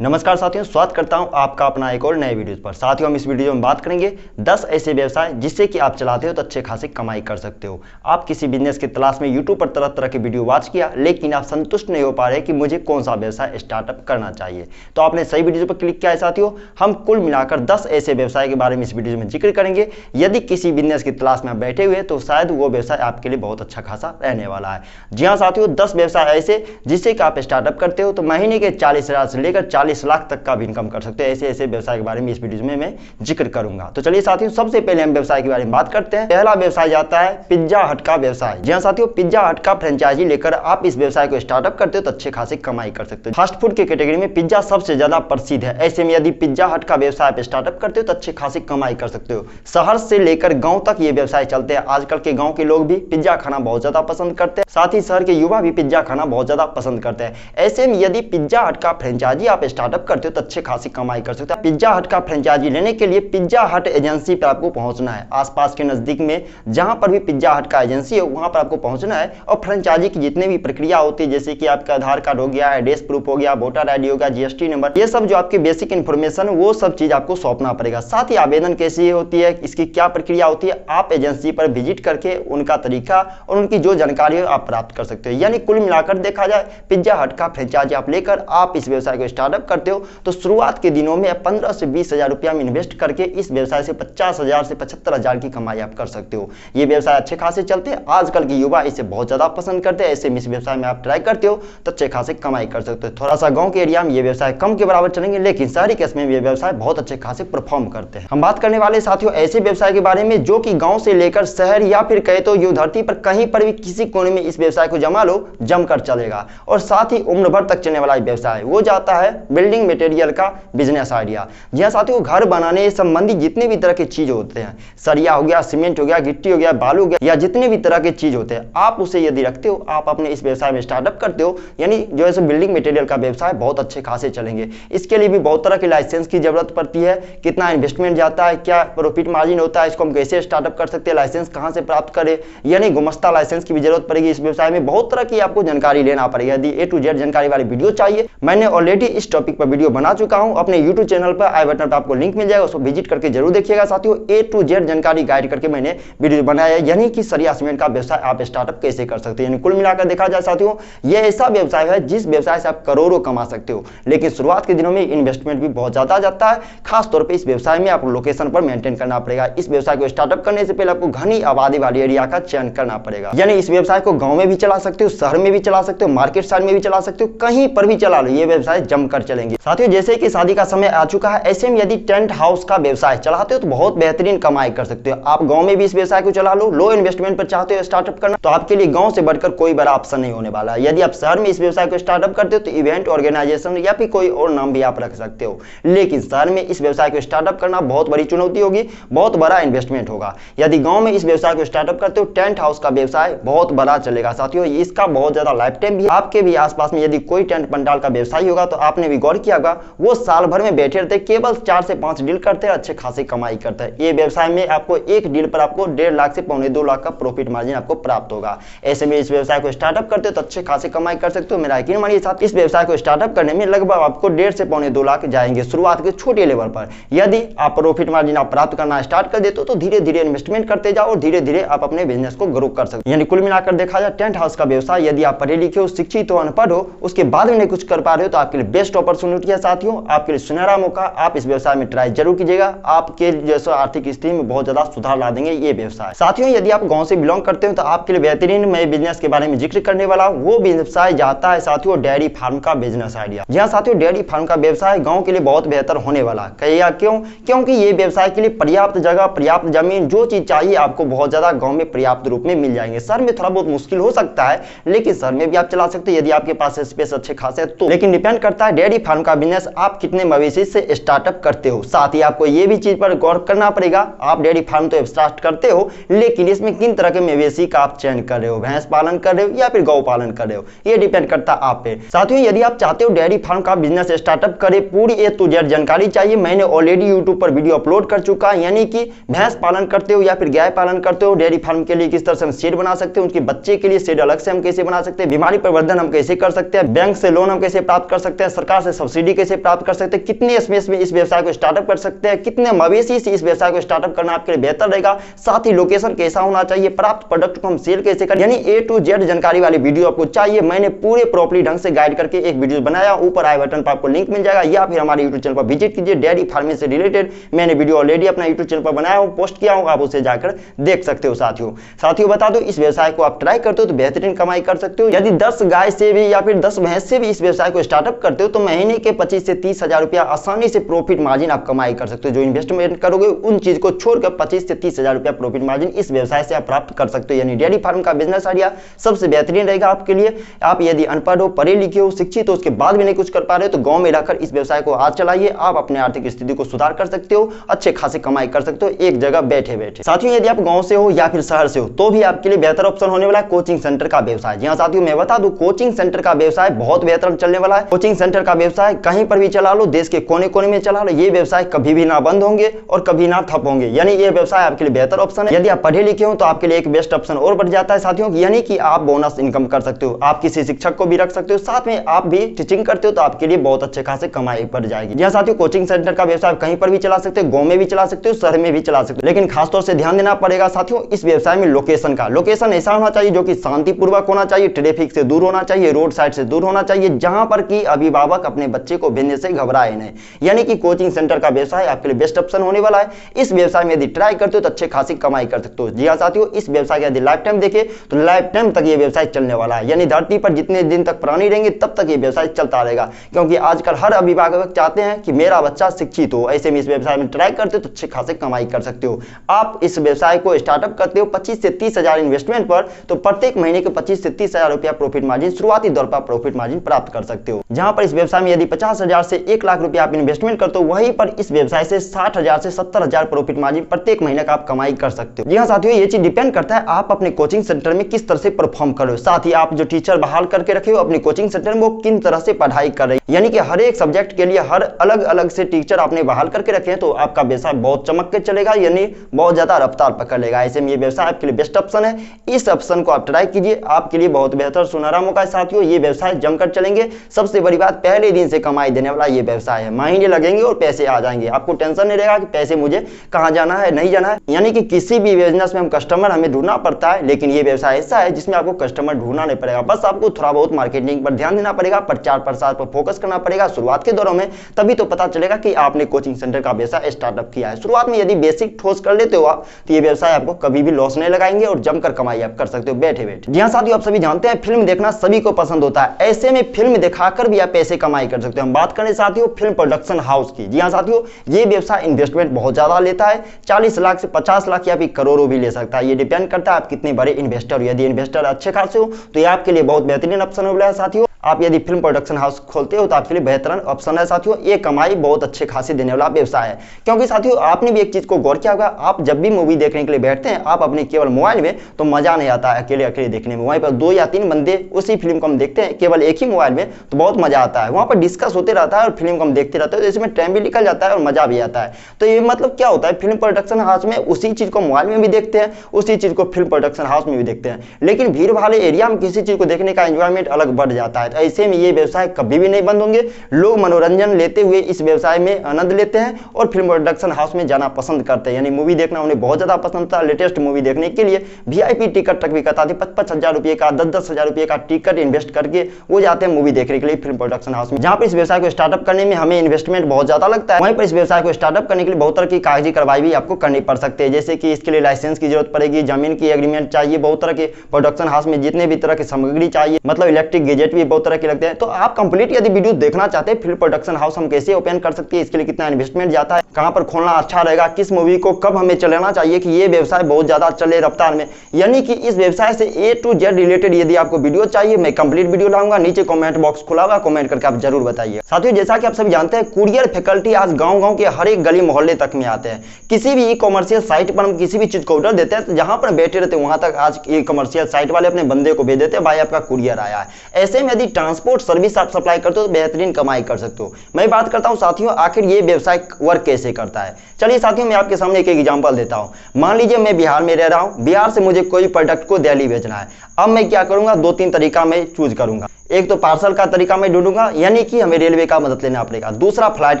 नमस्कार साथियों, स्वागत करता हूं आपका अपना एक और नए वीडियो पर। साथियों, हम इस वीडियो में बात करेंगे 10 ऐसे व्यवसाय जिससे कि आप चलाते हो तो अच्छे खासे कमाई कर सकते हो। आप किसी बिजनेस की तलाश में यूट्यूब पर तरह तरह के वीडियो वॉच किया, लेकिन आप संतुष्ट नहीं हो पा रहे कि मुझे कौन सा व्यवसाय स्टार्टअप करना चाहिए, तो आपने सही वीडियो पर क्लिक किया है। साथियों, हम कुल मिलाकर 10 ऐसे व्यवसाय के बारे में इस वीडियो में जिक्र करेंगे। यदि किसी बिजनेस की तलाश में आप बैठे हुए तो शायद वो व्यवसाय आपके लिए बहुत अच्छा खासा रहने वाला है। जी हाँ साथियों, 10 व्यवसाय ऐसे जिससे कि आप स्टार्टअप करते हो तो महीने के 40,000 से लेकर 40 लाख तक का इनकम कर सकते हैं। ऐसे ऐसे व्यवसाय के बारे में इस वीडियो में मैं जिक्र करूंगा। तो चलिए साथियों, सबसे पहले हम व्यवसाय के बारे में बात करते हैं। पहला व्यवसाय जाता है पिज्जा हट का व्यवसाय। जी हां साथियों, पिज्जा हट का फ्रेंचाइजी लेकर आप इस व्यवसाय को स्टार्टअप करते हो तो अच्छे खासे कमाई कर सकते हो। फास्ट फूड के कैटेगरी में पिज्जा सबसे ज्यादा प्रसिद्ध है। ऐसे में यदि पिज्जा हट का व्यवसाय आप स्टार्टअप करते हो तो अच्छे खासे कमाई कर सकते हो। शहर से लेकर गांव तक ये व्यवसाय चलते हैं। आजकल के गांव के लोग भी पिज्जा खाना बहुत ज्यादा पसंद करते हैं, साथ ही शहर के युवा भी पिज्जा खाना बहुत ज्यादा पसंद करते हैं। ऐसे में यदि पिज्जा हट का फ्रेंचाइजी आप स्टार्टअप करते हो तो अच्छे खासी कमाई कर सकते हैं। पिज्जा हट का फ्रेंचाइजी लेने के लिए पिज्जा हट एजेंसी पर आपको पहुंचना है। आसपास के नजदीक में जहां पर भी पिज्जा हट का एजेंसी है वहां पर आपको पहुंचना है और फ्रेंचाइजी की जितने भी प्रक्रिया होती है, जैसे कि आपका आधार कार्ड हो गया, एड्रेस प्रूफ हो गया, वोटर आईडी हो गया, जीएसटी नंबर, ये सब जो आपकी बेसिक इन्फॉर्मेशन वो सब चीज आपको सौंपना पड़ेगा। साथ ही आवेदन कैसे होती है, इसकी क्या प्रक्रिया होती है, आप एजेंसी पर विजिट करके उनका तरीका और उनकी जो जानकारी है आप प्राप्त कर सकते हो। यानी कुल मिलाकर देखा जाए, पिज्जा हट का फ्रेंचाइजी आप लेकर आप इस व्यवसाय को स्टार्टअप करते हो तो शुरुआत के दिनों में 15 से 20 हजार रुपया में इन्वेस्ट करके इस व्यवसाय से 50,000 से 75,000 की कमाई आप कर सकते हो। ये व्यवसाय अच्छे खासे चलते हैं। आजकल के युवा इसे बहुत ज्यादा पसंद करते हैं। ऐसे में इस व्यवसाय में आप ट्राई करते हो तो अच्छे खासे कमाई कर सकते हो। थोड़ा सा गांव के एरिया में ये व्यवसाय कम के बराबर चलेंगे, लेकिन शहरी केस में ये व्यवसाय बहुत अच्छे खासे परफॉर्म करते हैं। हम बात करने वाले साथियों ऐसे व्यवसाय के बारे में जो कि गांव से लेकर शहर या फिर कहे तो युग धरती पर कहीं पर भी किसी कोने में इस व्यवसाय को जमा लो, जमकर चलेगा और साथ ही उम्र भर तक चलने वाला व्यवसाय वो जाता है बिल्डिंग मटेरियल का बिजनेस आइडिया। जी हाँ साथियों, घर बनाने संबंधी जितने भी तरह के चीज होते हैं, सरिया हो गया, सीमेंट हो गया, गिट्टी हो गया, बालू हो गया, या जितने भी तरह के चीज होते हैं, आप उसे यदि रखते हो, आप अपने इस व्यवसाय में स्टार्टअप करते हो, यानी जो है बिल्डिंग मटेरियल का व्यवसाय बहुत अच्छे खासे चलेंगे। इसके लिए भी बहुत तरह के लाइसेंस की जरूरत पड़ती है। कितना इन्वेस्टमेंट जाता है, क्या प्रॉफिट मार्जिन होता है, इसको हम कैसे स्टार्टअप कर सकते हैं, लाइसेंस कहां से प्राप्त करें, यानी गुमस्ता लाइसेंस की भी जरूरत पड़ेगी। इस व्यवसाय में बहुत तरह की आपको जानकारी लेना पड़ेगा। यदि A to Z जानकारी वाली वीडियो चाहिए, मैंने ऑलरेडी इस टॉपिक पर वीडियो बना चुका हूं अपने यूट्यूब चैनल पर, आई बटन पर आपको लिंक मिल जाएगा, उसको विजिट करके जरूर देखिएगा। साथियों, A to Z जानकारी गाइड करके मैंने वीडियो बनाया है, यानी कि सरिया सीमेंट का व्यवसाय आप स्टार्टअप कैसे कर सकते हैं। यानी कुल मिलाकर देखा जाए साथियों, यह ऐसा व्यवसाय है जिस व्यवसाय से आप करोड़ों कमा सकते हो, लेकिन शुरुआत के दिनों में इन्वेस्टमेंट भी बहुत ज्यादा जाता है। खास तौर पर इस व्यवसाय में आपको लोकेशन पर मेंटेन करना पड़ेगा। इस व्यवसाय को स्टार्टअप करने से पहले आपको घनी आबादी वाले एरिया का चयन करना पड़ेगा। यानी इस व्यवसाय को गांव में भी चला सकते हो, शहर में भी चला सकते हो, मार्केट साइड में भी चला सकते हो, कहीं पर भी चला लो, ये व्यवसाय जमकर चलेंगे। साथियों, जैसे कि शादी का समय आ चुका है, ऐसे में यदि टेंट हाउस का व्यवसाय चलाते हो तो बहुत बेहतरीन कमाई कर सकते हो। आप गांव में भी इस व्यवसाय को चला लो, लो इन्वेस्टमेंट पर चाहते हो स्टार्टअप करना, तो आपके लिए गांव से बढ़कर कोई बड़ा ऑप्शन नहीं होने वाला है। यदि आप शहर में इस व्यवसाय को स्टार्टअप करते हो तो इवेंट ऑर्गेनाइजेशन या फिर कोई और नाम भी आप रख सकते हो, लेकिन शहर में इस व्यवसाय को स्टार्टअप करना बहुत बड़ी चुनौती होगी, बहुत बड़ा इन्वेस्टमेंट होगा। यदि गांव में इस व्यवसाय को स्टार्टअप करते हो, टेंट हाउस का व्यवसाय बहुत बड़ा चलेगा। साथियों, इसका बहुत ज्यादा लाइफ टाइम भी। आपके भी आसपास में यदि कोई टेंट पंडाल का व्यवसाय होगा तो आपने भी गौर किया होगा, वो साल भर में बैठे रहते, केवल 4 से 5 डील करते हैं, अच्छे खासी कमाई करते हैं। ये व्यवसाय में आपको एक डील पर आपको 1.5 लाख से 2.25 लाख का प्रॉफिट मार्जिन आपको प्राप्त होगा। ऐसे में इस व्यवसाय को स्टार्टअप करते हो तो अच्छे खासी कमाई कर सकते हो। मेरा यकीन मानिए साथ, इस व्यवसाय को स्टार्टअप करने में लगभग आपको 1.5 से 2.25 लाख जाएंगे शुरुआत के छोटे लेवल पर। यदि आप प्रॉफिट मार्जिन आप प्राप्त करना स्टार्ट कर देते हो तो धीरे धीरे इन्वेस्टमेंट करते जाओ और धीरे धीरे आप अपने बिजनेस को ग्रो कर सकते हो। यानी कुल मिलाकर देखा जाए, टेंट हाउस का व्यवसाय यदि आप पढ़े लिखे हो, शिक्षित हो, अनपढ़ हो, उसके बाद में नहीं कुछ कर पा रहे हो तो आपके लिए बेस्ट अपॉर्चुनिटी है। साथियों, आपके लिए सुनहरा मौका, आप इस व्यवसाय में ट्राई जरूर कीजिएगा। आपके जैसे आर्थिक स्थिति में बहुत ज्यादा सुधार ला देंगे ये व्यवसाय। साथियों, यदि आप गांव से बिलोंग करते हो तो आपके लिए बेहतरीन मैं बिजनेस के बारे में जिक्र करने वाला हूं। वो व्यवसाय जाता है साथियों डेयरी फार्म का बिजनेस आइडिया। जी हां साथियों, डेयरी फार्म का व्यवसाय गांव के लिए बहुत बेहतर होने वाला है। कहिएगा क्यों? क्योंकि ये व्यवसाय के लिए पर्याप्त जगह, पर्याप्त जमीन, जो चीज चाहिए आपको बहुत ज्यादा गांव में पर्याप्त रूप में मिल जाएंगे। शहर में थोड़ा बहुत मुश्किल हो सकता है, लेकिन शहर में भी आप चला सकते हैं यदि आपके पास स्पेस अच्छे खासे तो। लेकिन डिपेंड करता है डेयरी फार्म का बिजनेस आप कितने मवेशी से स्टार्टअप करते हो। साथ ही आपको ये भी चीज पर गौर करना पड़ेगा, आप डेयरी फार्म तो स्टार्ट करते हो, लेकिन इसमें किन तरह के मवेशी का आप चयन कर रहे हो, भैंस पालन कर रहे हो या फिर गौ पालन कर रहे हो, ये डिपेंड करता है आप पे। साथियों, यदि आप चाहते हो डेयरी फार्म का बिजनेस स्टार्टअप करे, पूरी A to Z जानकारी चाहिए, मैंने ऑलरेडी यूट्यूब पर वीडियो अपलोड कर चुका है। यानी कि भैंस पालन करते हो या फिर गाय पालन करते हो, डेयरी फार्म के लिए किस तरह से हम शेड बना सकते हैं, उनके बच्चे के लिए शेड अलग से हम कैसे बना सकते हैं, बीमारी प्रबंधन हम कैसे कर सकते हैं, बैंक से लोन हम कैसे प्राप्त कर सकते हैं, सरकार से सब्सिडी कैसे प्राप्त कर सकते हैं, कितने स्पेस में इस व्यवसाय को स्टार्टअप कर सकते हैं, कितने मवेशी से इस व्यवसाय को स्टार्टअप करना आपके लिए बेहतर रहेगा, साथ ही लोकेशन कैसा होना चाहिए, प्राप्त प्रोडक्ट को हम सेल कैसे करें, यानी A to Z जानकारी वाली वीडियो आपको चाहिए। मैंने पूरे प्रॉपर्ली ढंग से गाइड करके एक वीडियो बनाया, ऊपर आई बटन पर आपको लिंक मिल जाएगा, या फिर हमारे यूट्यूब चैनल पर विजिट कीजिए। डेयरी फार्मिंग से रिलेटेड मैंने वीडियो ऑलरेडी अपना यूट्यूब चैनल पर बनाया हूं, पोस्ट किया हूं, आप उसे जाकर देख सकते हो। साथियों बता दो, इस व्यवसाय को आप ट्राई करते हो तो बेहतरीन कमाई कर सकते हो। यदि 10 गाय से भी या फिर 10 भैंस से भी इस व्यवसाय को स्टार्टअप करते हो तो महीने के 25 से 30 हजार रुपया आसानी से प्रॉफिट मार्जिन आप कमाई कर सकते हो। जो इन्वेस्टमेंट करोगे उन चीज को छोड़कर 25 से 30 हजार रुपया प्रॉफिट मार्जिन इस व्यवसाय से आप प्राप्त कर सकते हो। यानी डेयरी फार्म का बिजनेस आइडिया सबसे बेहतरीन रहेगा आपके लिए। आप यदि अनपढ़ हो, पढ़े लिखे हो, शिक्षित हो, उसके बाद भी नहीं कुछ कर पा रहे हो तो गांव में रहकर इस व्यवसाय को आज चलाइए। आप अपने आर्थिक स्थिति को सुधार कर सकते हो, अच्छे खासे कमाई कर सकते हो एक जगह बैठे बैठे। साथियों यदि आप गांव से हो या फिर शहर से हो तो भी आपके लिए बेहतर ऑप्शन होने वाला है कोचिंग सेंटर का व्यवसाय। जी हां साथियों, मैं बता दूं कोचिंग सेंटर का व्यवसाय बहुत बेहतर चलने वाला है। कोचिंग सेंटर का व्यवसाय कहीं पर भी चला लो, देश के कोने कोने में चला लो, ये व्यवसाय कभी भी ना बंद होंगे और कभी ना ठप होंगे। यानी ये व्यवसाय आपके लिए बेहतर ऑप्शन है। यदि आप पढ़े लिखे हो तो आपके लिए एक बेस्ट ऑप्शन और बढ़ जाता है साथियों, यानी कि आप बोनस इनकम कर सकते हो। आप किसी शिक्षक को भी रख सकते हो, साथ में आप भी टीचिंग करते हो तो आपके लिए बहुत अच्छे खासे कमाई बढ़ जाएगी। जी हां साथियों, कोचिंग सेंटर का व्यवसाय कहीं पर भी चला सकते हो, गांव में भी चला सकते हो, शहर में भी चला सकते हो, लेकिन खासतौर से ध्यान देना पड़ेगा साथियों इस व्यवसाय में लोकेशन का। लोकेशन ऐसा होना चाहिए जो कि शांतिपूर्वक होना चाहिए, ट्रैफिक से दूर होना चाहिए, रोड साइड से दूर होना चाहिए, जहां पर कि अभिभावक अपने बच्चे को भेजने से घबराए नहीं। यानी कि कोचिंग सेंटर का व्यवसाय आपके लिए बेस्ट ऑप्शन होने वाला है। इस व्यवसाय में यदि ट्राई करते हो तो अच्छे खासी कमाई कर सकते हो। जी हां साथियों, इस व्यवसाय का यदि लाइफ टाइम देखें तो लाइफ टाइम तक ये व्यवसाय चलने वाला है। यानी धरती पर जितने दिन तक प्राणी रहेंगे तब तक ये व्यवसाय चलता रहेगा, क्योंकि आजकल हर अभिभावक चाहते हैं कि मेरा बच्चा शिक्षित हो। ऐसे में इस व्यवसाय में ट्राई करते हो तो अच्छे खासे कमाई कर सकते हो। आप इस व्यवसाय को स्टार्टअप करते हो 25 से 30 हजार इन्वेस्टमेंट पर, तो प्रत्येक महीने के 25 से 30 हजार रुपया प्रॉफिट मार्जिन शुरुआती दौर पर प्रॉफिट मार्जिन प्राप्त कर सकते हो। जहां पर इस व्यवसाय में यदि 50 हजार से 1 लाख रुपया आप इन्वेस्टमेंट करते हो, वहीं पर इस व्यवसाय से 60 हजार से 70 हजार प्रॉफिट मार्जिन प्रत्येक महीने का आप कमाई कर सकते हो। जी हां साथियों, ये चीज डिपेंड करता है आप अपने कोचिंग सेंटर में किस तरह से परफॉर्म कर रहे हो, साथ ही आप जो टीचर बहाल करके रखे हो अपने कोचिंग सेंटर में वो किन तरह से पढ़ाई कर रहे हैं। यानी कि हर एक सब्जेक्ट के लिए हर अलग अलग से टीचर आपने बहाल करके रखे हैं तो आपका व्यवसाय बहुत चमक के चलेगा, यानी बहुत ज्यादा रफ्तार पकड़ लेगा। ऐसे में ये व्यवसाय आपके लिए बेस्ट ऑप्शन है। इस ऑप्शन को आप ट्राई कीजिए, आपके लिए बहुत बेहतर सुनहरा मौका है साथियों। ये व्यवसाय जमकर चलेंगे। सबसे बड़ी बात, पहले दिन से कमाई देने वाला ये व्यवसाय है। महीने लगेंगे और पैसे आ जाएंगे, आपको टेंशन नहीं रहेगा कि पैसे मुझे कहां जाना है, नहीं जाना है। यानी कि किसी भी बिजनेस में हम कस्टमर हमें ढूंढना पड़ता है, लेकिन ये व्यवसाय ऐसा है जिसमें आपको कस्टमर ढूंढना नहीं पड़ेगा। बस आपको थोड़ा बहुत मार्केटिंग पर ध्यान देना पड़ेगा, प्रचार प्रसार पर फोकस करना पड़ेगा शुरुआत के दौरों में, तभी तो पता चलेगा कि आपने कोचिंग सेंटर का व्यवसाय स्टार्टअप किया है। शुरुआत में यदि बेसिक ठोस कर लेते हो आप तो ये व्यवसाय आपको कभी भी लॉस नहीं लगाएंगे और जमकर कमाई आप कर सकते हो बैठे बैठे। जी हां साथियों, आप सभी जानते हैं फिल्म देखना सभी को पसंद होता है। ऐसे में फिल्म दिखाकर भी आप पैसे कमाई कर सकते हो। हम बात करें साथियों फिल्म प्रोडक्शन हाउस की। जी हां साथियों, ये व्यवसाय इन्वेस्टमेंट बहुत ज्यादा लेता है, 40 लाख से 50 लाख या फिर करोड़ों भी ले सकता है। ये डिपेंड करता है आप कितने बड़े इन्वेस्टर हो। यदि इन्वेस्टर अच्छे खासे हो तो ये आपके लिए बहुत बेहतरीन ऑप्शन हो है साथियों। आप यदि फिल्म प्रोडक्शन हाउस खोलते हो तो आपके लिए बेहतरीन ऑप्शन है साथियों। ये कमाई बहुत अच्छे खासी देने वाला व्यवसाय है, क्योंकि साथियों आपने भी एक चीज को गौर किया होगा, आप जब भी मूवी देखने के लिए बैठते हैं आप अपने केवल मोबाइल में, तो मजा नहीं आता है अकेले अकेले देखने में। वहीं पर 2 या 3 बंदे उसी फिल्म को हम देखते हैं केवल एक ही मोबाइल में, तो बहुत मजा आता है। वहां पर डिस्कस होते रहता है और फिल्म को हम देखते रहते हैं, तो इसमें टाइम भी निकल जाता है और मजा भी आता है। तो ये मतलब क्या होता है, फिल्म प्रोडक्शन हाउस में उसी चीज को मोबाइल में भी देखते हैं, उसी चीज को फिल्म प्रोडक्शन हाउस में भी देखते हैं, लेकिन भीड़ वाले एरिया में किसी चीज को देखने का एंजॉयमेंट अलग बढ़ जाता है। तो ऐसे में ये व्यवसाय कभी भी नहीं बंद होंगे। लोग मनोरंजन लेते हुए इस व्यवसाय में आनंद लेते हैं और फिल्म प्रोडक्शन हाउस में जाना पसंद करते हैं। यानी मूवी देखना उन्हें बहुत ज्यादा पसंद था। लेटेस्ट मूवी देखने के लिए वीआईपी टिकट तक भी कटाते, 55 हजार रुपए का 10-10 हजार रुपए का टिकट इन्वेस्ट करके वो जाते हैं मूवी देखने के लिए फिल्म प्रोडक्शन हाउस में। जहां पर इस व्यवसाय को स्टार्टअप करने में हमें इन्वेस्टमेंट बहुत ज्यादा लगता है, वहीं पर इस व्यवसाय को स्टार्टअप करने के लिए बहुत तरह की कागजी कार्रवाई भी आपको करनी पड़ सकती है। जैसे कि इसके लिए लाइसेंस की जरूरत पड़ेगी, जमीन की एग्रीमेंट चाहिए, बहुत तरह के प्रोडक्शन हाउस में जितने भी तरह की सामग्री चाहिए, मतलब इलेक्ट्रिक गैजेट भी बहुत तरह के लगते हैं। तो आप कंप्लीट यदि वीडियो देखना चाहते हैं फिल्म प्रोडक्शन हाउस हम कैसे ओपन कर सकते हैं, इसके लिए कितना इन्वेस्टमेंट जाता है, कहां पर खोलना अच्छा रहेगा, किस मूवी को कब हमें चलाना चाहिए कि ये व्यवसाय बहुत ज्यादा चले रफ्तार में, यानी कि इस व्यवसाय से A to Z रिलेटेड यदि आपको वीडियो चाहिए मैं कंप्लीट वीडियो लाऊंगा। नीचे कमेंट बॉक्स खुला हुआ, कमेंट करके आप जरूर बताइए। साथियों जैसा कि आप सभी जानते हैं कुरियर फैकल्टी आज गांव-गांव के हर एक गली मोहल्ले तक में आते हैं। किसी भी ई कॉमर्शियल साइट पर हम किसी भी चीज को ऑर्डर देते हैं तो जहां पर बैठे रहते हैं वहां तक आज ई कॉमर्शियल साइट वाले अपने बंदे को भेज देते हैं, भाई आपका कुरियर आया है। ऐसे में यदि ट्रांसपोर्ट सर्विस आप सप्लाई करते हो तो बेहतरीन कमाई कर सकते हो। मैं बात करता हूं साथियों आखिर ये व्यवसाय वर्क कैसे करता है। चलिए साथियों मैं आपके सामने एक एग्जांपल देता हूं। मान लीजिए मैं बिहार में रह रहा हूं, बिहार से मुझे कोई प्रोडक्ट को दिल्ली भेजना है। अब मैं क्या करूंगा, 2-3 तरीका मैं चूज करूंगा। एक तो पार्सल का तरीका मैं ढूंढूंगा, यानी कि हमें रेलवे का मदद लेना पड़ेगा। दूसरा फ्लाइट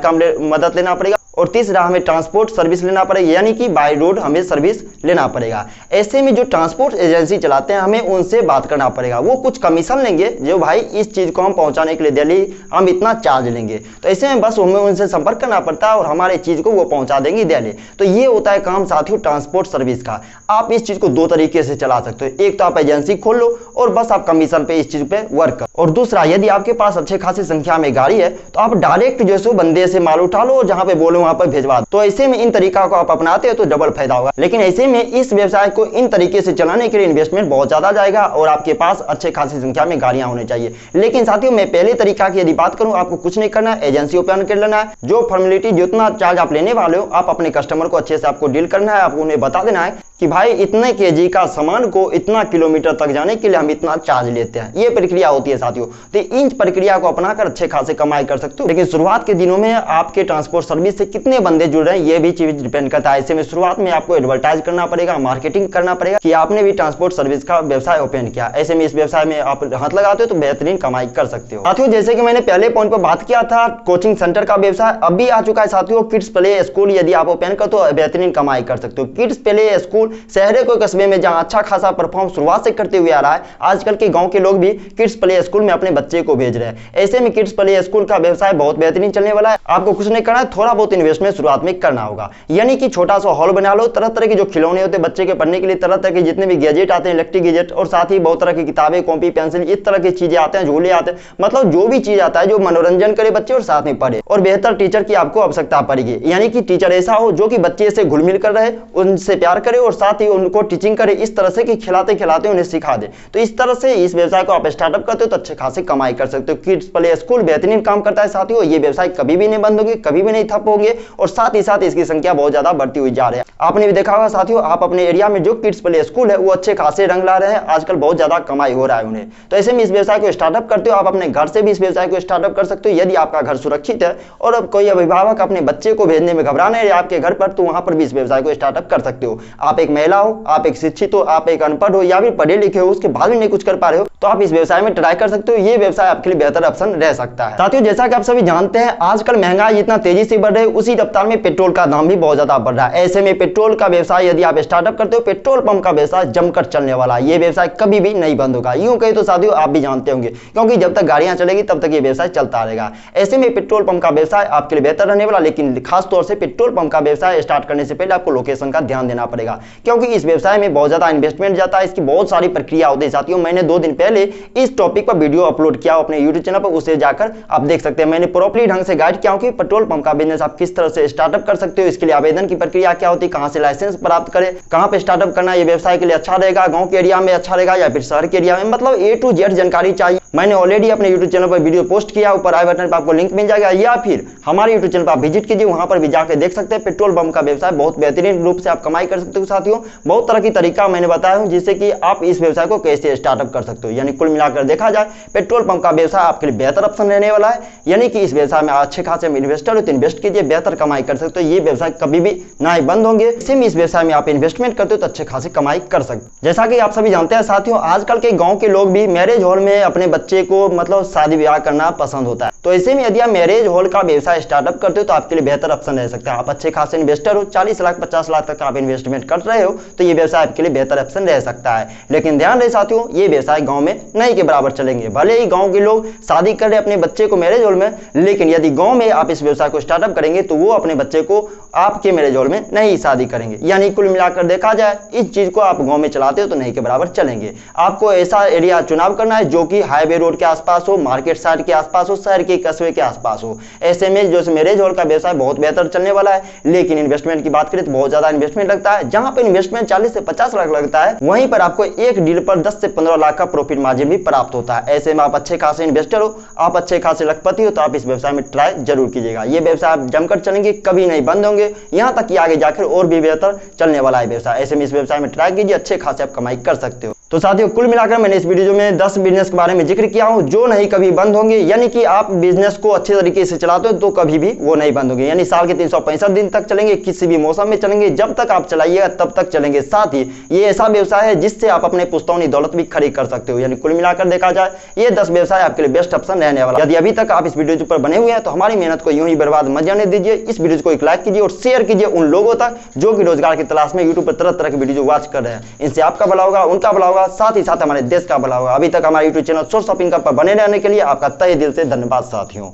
का मदद लेना पड़ेगा और तीसरा हमें ट्रांसपोर्ट सर्विस लेना पड़ेगा, यानी कि बाय रोड हमें सर्विस लेना पड़ेगा। ऐसे में जो ट्रांसपोर्ट एजेंसी चलाते हैं हमें उनसे बात करना पड़ेगा, वो कुछ कमीशन लेंगे जो भाई इस चीज को हम पहुंचाने के लिए दिल्ली हम इतना चार्ज लेंगे। तो ऐसे में बस हमें उनसे संपर्क करना पड़ता है और हमारे चीज को वो पहुंचा देंगे दिल्ली। तो ये होता है काम साथियों ट्रांसपोर्ट सर्विस का। आप इस चीज को 2 तरीके से चला सकते हो। एक तो आप एजेंसी खोल लो और बस आप कमीशन पे इस चीज पे वर्क करो, और दूसरा यदि आपके पास अच्छे खासी संख्या में गाड़ी है तो आप डायरेक्ट जो है बंदे से माल उठा लो और जहां पे बोलो वहां पर भेजवा दो। तो ऐसे में इन तरीका को आप अपनाते हो तो डबल फायदा होगा। लेकिन ऐसे में इस व्यवसाय को इन तरीके से चलाने के लिए इन्वेस्टमेंट बहुत ज्यादा जाएगा और आपके पास अच्छे खासी संख्या में गाड़ियां होनी चाहिए। लेकिन साथियों मैं पहले तरीका की यदि बात करूं, आपको कुछ नहीं करना है, एजेंसी ओपन कर लेना है। जो फॉर्मेलिटी जितना चार्ज आप लेने वाले हो आप अपने कस्टमर को अच्छे से आपको डील करना है। आपको उन्हें बता देना है कि भाई इतने केजी का सामान को इतना किलोमीटर तक जाने के लिए हम इतना चार्ज लेते हैं। ये प्रक्रिया होती है साथियों। तो इन प्रक्रिया को अपनाकर अच्छे खासे कमाई कर सकते हो। लेकिन शुरुआत के दिनों में आपके ट्रांसपोर्ट सर्विस से कितने बंदे जुड़ रहे हैं ये भी चीज डिपेंड करता है। ऐसे में शुरुआत में आपको एडवर्टाइज करना पड़ेगा, मार्केटिंग करना पड़ेगा कि आपने भी ट्रांसपोर्ट सर्विस का व्यवसाय ओपन किया। ऐसे में इस व्यवसाय में आप हाथ लगाते हो तो बेहतरीन कमाई कर सकते हो। साथियों जैसे कि मैंने पहले पॉइंट पर बात किया था, कोचिंग सेंटर का व्यवसाय अब भी आ चुका है साथियों। किड्स प्ले स्कूल यदि आप ओपन कर तो बेहतरीन कमाई कर सकते हो। किड्स प्ले स्कूल शहर को कस्बे में जहां अच्छा खासा परफॉर्म शुरुआत से करते हुए आ रहा है, आजकल के गांव के लोग भी किड्स प्ले स्कूल में अपने बच्चे को भेज रहे हैं। ऐसे में किड्स प्ले स्कूल का व्यवसाय बहुत बेहतरीन चलने वाला है। आपको कुछ नहीं करना है, थोड़ा बहुत इन्वेस्टमेंट शुरुआत में करना होगा, यानी कि छोटा सा हॉल बना लो। तरह तरह के जो खिलौने होते हैं बच्चे के पढ़ने के लिए, तरह तरह के जितने भी गैजेट आते हैं, इलेक्ट्रिक गैजेट, और साथ ही बहुत तरह की किताबें, कॉपी, पेंसिल, इस तरह की चीजें आते हैं, झूले आते हैं, मतलब जो भी चीज आता है जो मनोरंजन करे बच्चे और साथ में पढ़े। और बेहतर टीचर की आपको आवश्यकता पड़ेगी, यानी कि टीचर ऐसा हो जो कि बच्चे से घुल मिल कर रहे, उनसे प्यार करे और साथ ही उनको टीचिंग करे इस तरह से कि खिलाते खिलाते उन्हें सिखा दे। तो इस तरह से इस व्यवसाय को आप स्टार्टअप करते हो तो अच्छे खासे कमाई कर सकते हो। किड्स प्ले स्कूल बेहतरीन काम करता है साथियों। ये व्यवसाय कभी भी नहीं बंद होगी, कभी भी नहीं ठप होगी, और साथ ही साथ इसकी संख्या बहुत ज्यादा बढ़ती हुई जा रही है। आपने भी देखा होगा साथियों, आप अपने एरिया में जो किड्स प्ले स्कूल है वो अच्छे खासे रंग ला रहे हैं, आजकल बहुत ज्यादा कमाई हो रहा है उन्हें। तो ऐसे में इस व्यवसाय को स्टार्टअप करते हो, आप अपने घर से भी इस व्यवसाय को स्टार्टअप कर सकते हो। यदि आपका घर सुरक्षित है और अब कोई अभिभावक अपने बच्चे को भेजने में घबरा नहीं है आपके घर पर, तो वहां पर भी इस व्यवसाय को स्टार्टअप कर सकते हो। आप एक महिला हो, आप एक शिक्षित हो, आप एक अनपढ़ हो या फिर पढ़े लिखे हो, उसके बाद भी नहीं कुछ कर पा रहे हो, तो आप इस व्यवसाय में ट्राई कर सकते हो। ये व्यवसाय आपके लिए बेहतर ऑप्शन रह सकता है। साथियों जैसा कि आप सभी जानते हैं आजकल महंगाई जितना तेजी से बढ़ रही है उसी रफ्तार में पेट्रोल का दाम भी बहुत ज्यादा बढ़ रहा है। ऐसे में पेट्रोल का व्यवसाय यदि आप स्टार्टअप करते हो, पेट्रोल पंप का व्यवसाय जमकर चलने वाला है। ये व्यवसाय कभी भी नहीं बंद होगा। यूं कहे तो साथियों आप भी जानते होंगे, क्योंकि जब तक गाड़ियां चलेगी तब तक ये व्यवसाय चलता रहेगा। ऐसे में पेट्रोल पंप का व्यवसाय आपके लिए बेहतर रहने वाला। लेकिन खास तौर से पेट्रोल पंप का व्यवसाय स्टार्ट करने से पहले आपको लोकेशन का ध्यान देना पड़ेगा, क्योंकि इस व्यवसाय में बहुत ज्यादा इन्वेस्टमेंट जाता है। इसकी बहुत सारी प्रक्रिया होती है साथियों। मैंने 2 दिन पहले इस टॉपिक पर वीडियो अपलोड किया अपने यूट्यूब चैनल पर, उसे जाकर आप देख सकते हैं। मैंने प्रॉपर्ली ढंग से गाइड किया कि पेट्रोल पंप का बिजनेस आप किस तरह से स्टार्टअप कर सकते हो, इसके लिए आवेदन की प्रक्रिया क्या होती है, कहां से लाइसेंस प्राप्त करें, कहां पे स्टार्टअप करना ये व्यवसाय के लिए अच्छा रहेगा, गांव के एरिया में अच्छा रहेगा या फिर शहर के एरिया में, मतलब A to Z जानकारी चाहिए। मैंने ऑलरेडी अपने यूट्यूब चैनल पर वीडियो पोस्ट किया, ऊपर आई बटन पर आपको लिंक मिल जाएगा, या फिर हमारे यूट्यूब चैनल पर आप विजिट कीजिए, वहां पर भी जाकर देख सकते हैं। पेट्रोल पंप का व्यवसाय बहुत बेहतरीन रूप से आप कमाई कर सकते हो साथियों। बहुत तरह की तरीका मैंने बताया हूं जिससे कि आप इस व्यवसाय को कैसे स्टार्टअप कर सकते हो। यानी कुल मिलाकर देखा जाए पेट्रोल पंप का व्यवसाय आपके लिए बेहतर ऑप्शन रहने वाला है। यानी कि इस व्यवसाय में अच्छे खासे इन्वेस्टर हो तो इन्वेस्ट कीजिए, बेहतर कमाई कर सकते हो। ये व्यवसाय कभी भी ना ही बंद होंगे। इसी में इस व्यवसाय में आप इन्वेस्टमेंट करते हो तो अच्छे खासे कमाई कर सकते हो। जैसा कि आप सभी जानते हैं साथियों, आजकल के गांव के लोग भी मैरिज हॉल में अपने बच्चे को मतलब शादी ब्याह करना पसंद होता है। तो ऐसे में यदि आप मैरिज हॉल का व्यवसाय स्टार्टअप करते हो तो आपके लिए बेहतर ऑप्शन रह सकता है। आप अच्छे खासे इन्वेस्टर हो, 40 लाख 50 लाख तक आप इन्वेस्टमेंट कर रहे हो तो ये व्यवसाय आपके लिए बेहतर ऑप्शन रह सकता है। लेकिन ध्यान रहे साथियों, ये व्यवसाय गांव में नहीं के बराबर चलेंगे। भले ही गांव के लोग शादी कर रहे अपने बच्चे को मैरिज हॉल में, लेकिन यदि गांव में आप इस व्यवसाय को स्टार्टअप करेंगे तो वो अपने बच्चे को आपके मैरिज हॉल में नहीं शादी करेंगे। यानी कुल मिलाकर देखा जाए इस चीज को आप गांव में चलाते हो तो नहीं के बराबर चलेंगे। आपको ऐसा एरिया चुनाव करना है जो कि हाईवे रोड के आसपास हो, मार्केट साइड के आसपास हो, शहर के कस्बे के आसपास हो। ऐसे में जो मैरिज हॉल का व्यवसाय बहुत बेहतर चलने वाला है। लेकिन इन्वेस्टमेंट की बात करें तो बहुत ज्यादा इन्वेस्टमेंट लगता है। जहां पर इन्वेस्टमेंट 40 से 50 लाख लगता है, वहीं पर आपको एक डील पर 10 से 15 लाख का प्रॉफिट मार्जिन भी प्राप्त होता है। ऐसे में आप अच्छे खासे इन्वेस्टर हो, आप अच्छे खासे लखपति हो, तो आप इस व्यवसाय में ट्राई जरूर कीजिएगा। ये व्यवसाय आप जमकर चलेंगे, कभी नहीं बंद होंगे, यहां तक कि आगे जाकर और भी बेहतर चलने वाला है व्यवसाय। ऐसे में इस व्यवसाय में ट्राई कीजिए, अच्छे खासे आप कमाई कर सकते हो। तो साथियों कुल मिलाकर मैंने इस वीडियो में 10 बिजनेस के बारे में जिक्र किया हूं जो नहीं कभी बंद होंगे, यानी कि आप बिजनेस को अच्छे तरीके से चलाते हो तो कभी भी वो नहीं बंद होंगे, यानी साल के 365 दिन तक चलेंगे, किसी भी मौसम में चलेंगे, जब तक आप चलाइएगा तब तक चलेंगे। साथ ही ये ऐसा व्यवसाय है जिससे आप अपने पुश्तौनी दौलत भी खरीद कर सकते हो। यानी कुल मिलाकर देखा जाए ये 10 व्यवसाय आपके लिए बेस्ट ऑप्शन रहने वाला। यदि अभी तक आप इस वीडियो पर बने हुए हैं तो हमारी मेहनत को यूं ही बर्बाद मत जाने दीजिए। इस वीडियो को एक लाइक कीजिए और शेयर कीजिए उन लोगों तक जो कि रोजगार की तलाश में यूट्यूब पर तरह तरह की वीडियो वॉच कर रहे हैं। इनसे आपका भला होगा, उनका भला होगा, साथ ही साथ हमारे देश का भला होगा। अभी तक हमारे YouTube channel source of income पर बने रहने के लिए आपका तहे दिल से धन्यवाद साथियों।